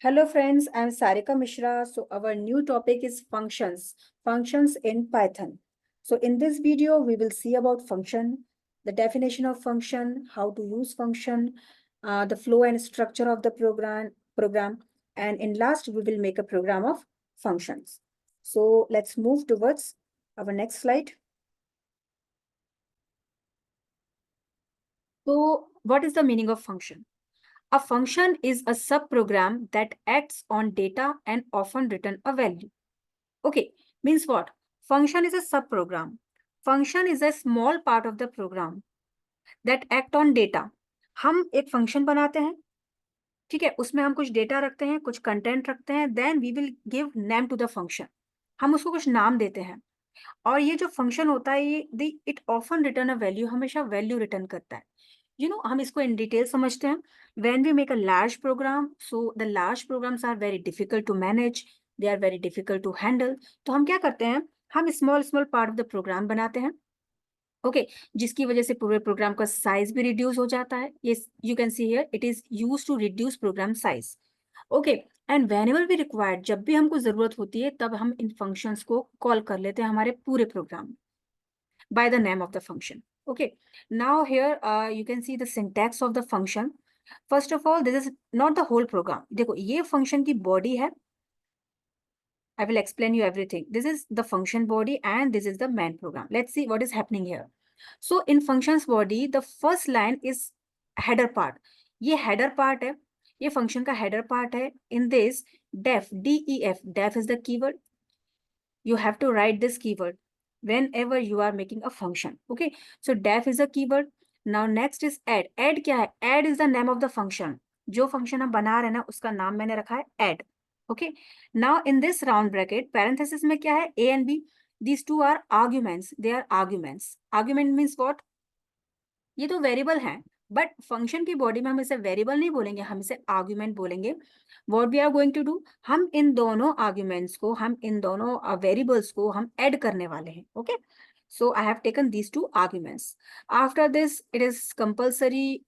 Hello friends, I'm Sarika Mishra. So our new topic is functions in Python. So in this video, we will see about function, the definition of function, how to use function, the flow and structure of the program, and in last, we will make a program of functions. So let's move towards our next slide. So what is the meaning of function? A function is a subprogram that acts on data and often return a value. Okay, means what? Function is a subprogram. Function is a small part of the program that act on data. हम एक function बनाते हैं, ठीक है, उसमें हम कुछ data रखते हैं, कुछ कंटेंट रखते हैं, then we will give name to the function. हम उसको कुछ नाम देते हैं और ये जो फंक्शन होता है ये it often return a value, हमेशा वैल्यू रिटर्न करता है. हम इसको इन डिटेल समझते हैं. When we make a large program, so the large programs are very difficult to manage, they are very difficult to handle. तो हम क्या करते हैं, हम small small part of the program बनाते हैं. ओके, जिसकी वजह से पूरे प्रोग्राम का साइज भी रिड्यूस हो जाता है. ये you can see here it is use to reduce program size. Okay, and whenever we required, जब भी हमको जरूरत होती है तब हम इन फंक्शंस को कॉल कर लेते हैं हमारे पूरे programme by the name of the function. Okay, now here you can see the syntax of the function. First of all, this is not the whole program. देखो ये function की body है. I will explain you everything. This is the function body and this is the main program. Let's see what is happening here. So in functions body, the first line is header part. ये header part है, ये function का header part है. In this def, def, def is the keyword. You have to write this keyword whenever you are making a function. Okay, so def is a keyword. Now next is add. Add क्या है? Add is the name of the function. जो function हम बना रहे हैं ना उसका नाम मैंने रखा है add. Okay, now in this round bracket parenthesis में क्या है? A and B. These two are arguments. They are arguments. Argument means what? ये तो वेरिएबल हैं, बट फंक्शन की बॉडी में हम इसे वेरिएबल नहीं बोलेंगे, हम इसे आर्ग्यूमेंट बोलेंगे. What we are going to do, हम इन दोनों आर्ग्यूमेंट्स को, हम इन दोनों वेरिएबल्स को हम ऐड करने वाले हैं. Okay, so I have taken these two arguments. After this it is compulsory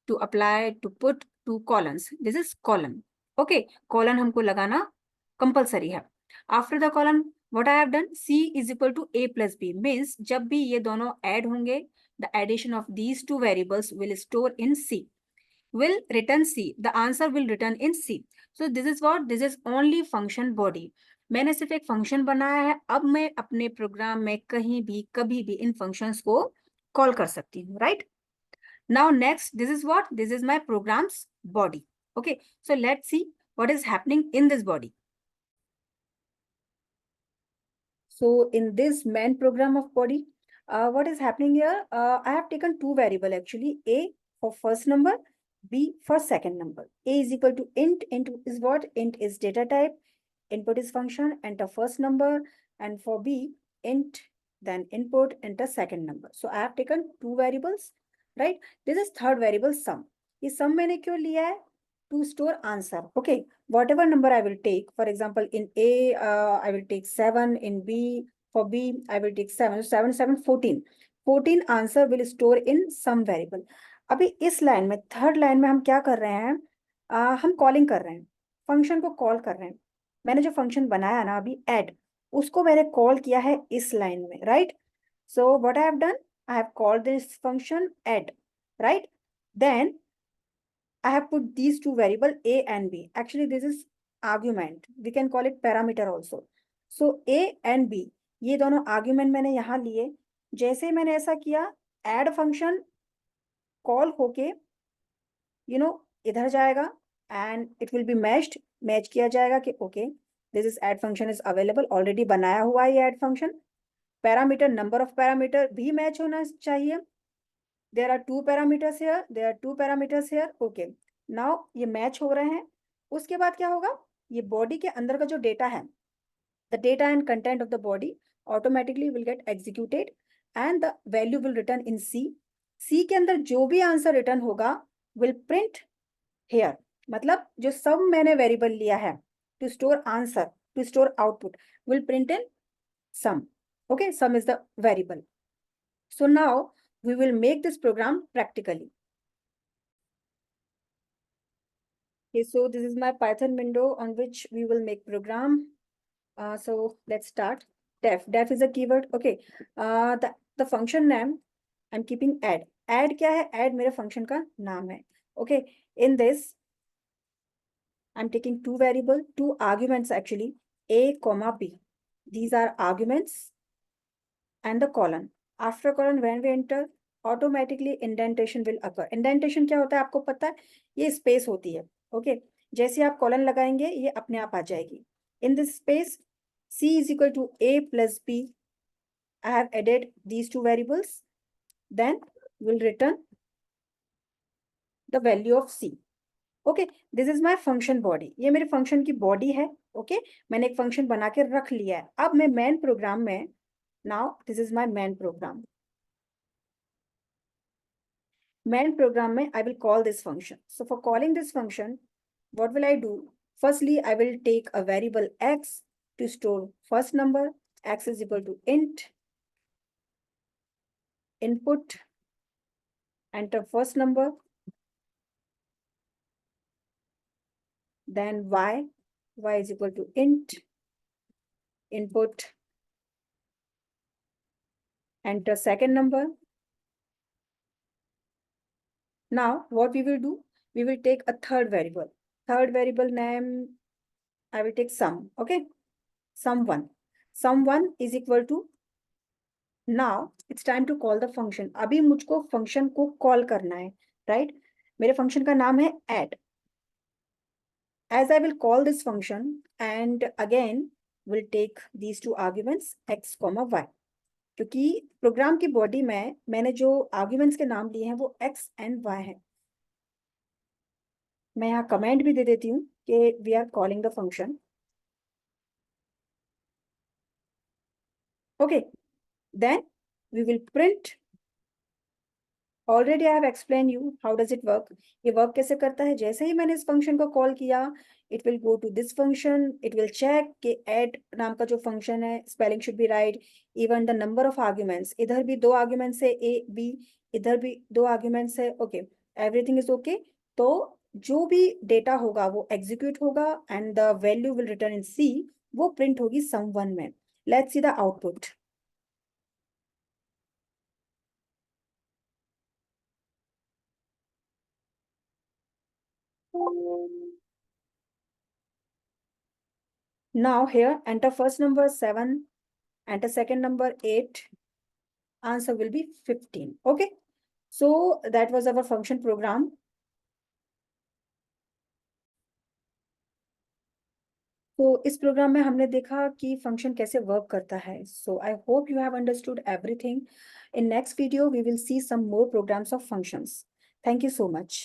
to apply to put two columns. This is column. Okay, colon हमको लगाना कंपल्सरी है. After the column what I have done, C is equal to A plus B means जब भी ये दोनों add होंगे, the addition of these two variables will store in C, will return C, the answer will return in C. So this is what, this is only function body. मैंने सिर्फ एक function बनाया है, अब मैं अपने प्रोग्राम में कहीं भी कभी भी इन फंक्शंस को कॉल कर सकती हूँ. Right, now next, this is what, this is my program's body. Okay, so let's see what is happening in this body. So in this main program of body, what is happening here? I have taken two variable actually, A for first number, B for second number. A is equal to int. Int is what? Int is data type. Input is function, enter first number, and for B, int, then input, enter second number. So I have taken two variables, right? This is third variable sum. ये sum मैंने क्यों लिया है? To store answer. Okay, whatever number I will take, for example in A I will take 7, in B, for B I will take 7, so 7 7 14. 14 answer will store in some variable. अभी इस line में, third line में हम क्या कर रहे हैं, हम कॉलिंग कर रहे हैं, फंक्शन को कॉल कर रहे हैं. मैंने जो फंक्शन बनाया ना अभी ऐड, उसको मैंने कॉल किया है इस लाइन में. Right, so what I have done, I have called this function add. Right, then I have put these two variable A and B. Actually, this is argument. We can call it parameter also. So A and B, ये दोनों argument मैंने यहाँ लिए. जैसे मैंने ऐसा किया, add function call होके, इधर जाएगा and it will be matched. Match किया जाएगा कि okay, this is add function is available. Already बनाया हुआ है ये add function. Parameter, number of parameter भी match होना चाहिए. There are two parameters here, there are two parameters here. Okay, now ये मैच हो रहे हैं. उसके बाद क्या होगा, ये बॉडी के अंदर का जो डेटा है, the data and content of the body automatically will get executed and the value will return in C. C के अंदर जो भी आंसर रिटर्न होगा will print here. मतलब जो सब मैंने वेरिएबल लिया है to store answer, to store output, will print in sum. Okay, sum is the variable. So now we will make this program practically. Okay, so this is my Python window on which we will make program. So let's start. Def is a keyword. Okay. The function name I'm keeping add. Add क्या है? Add मेरे function का नाम है. Okay. In this, I'm taking two variable, two arguments actually, a comma b. These are arguments and the colon. After colon, when we enter, automatically indentation will occur. Indentation क्या होता है आपको पता है? ये space होती है. Okay. जैसे आप colon लगाएंगे, ये अपने आप आ जाएगी. In this space, c is equal to a plus b. I have added these two variables. Then we'll return the value of c. Okay, this is my function body. ये मेरे function की body है. Okay, मैंने एक function बना के रख लिया है. अब मैं मेन प्रोग्राम में, now this is my main program. Main program में I will call this function. So for calling this function, what will I do? Firstly, I will take a variable x to store first number. X is equal to int, input, enter first number, then y is equal to int, input, enter second number. Now, what we will do? We will take a third variable. Third variable name, I will take sum. Okay, sum1. Sum1 is equal to, now it's time to call the function. अभी मुझको function को call करना है, right? मेरे function का नाम है add. As I will call this function and again will take these two arguments x, y. क्योंकि प्रोग्राम की बॉडी में मैंने जो आर्ग्यूमेंट्स के नाम लिए हैं वो x and y है. मैं यहाँ कमेंट भी दे देती हूँ कि we are calling the function. Okay, then we will print. Already I have explain you how does it work. ये वर्क कैसे करता है? जैसे ही मैंने इस फंक्शन को कॉल किया, it will go to this function. It will check कि ऐड नाम का जो फंक्शन है, spelling should be right. Even the number of arguments, इधर भी दो आर्ग्यूमेंट्स है ए बी, इधर भी दो आर्ग्यूमेंट्स है. Okay, everything is okay. तो जो भी डेटा होगा वो एग्जीक्यूट होगा and the value will return in C. वो प्रिंट होगी sum1 में. Let's see the output. Now here, enter first number 7, enter second number 8. Answer will be 15. Okay. So that was our function program. तो इस programme में हमने देखा कि function कैसे वर्क करता है. So I hope you have understood everything. In next video, we will see some more programs of functions. Thank you so much.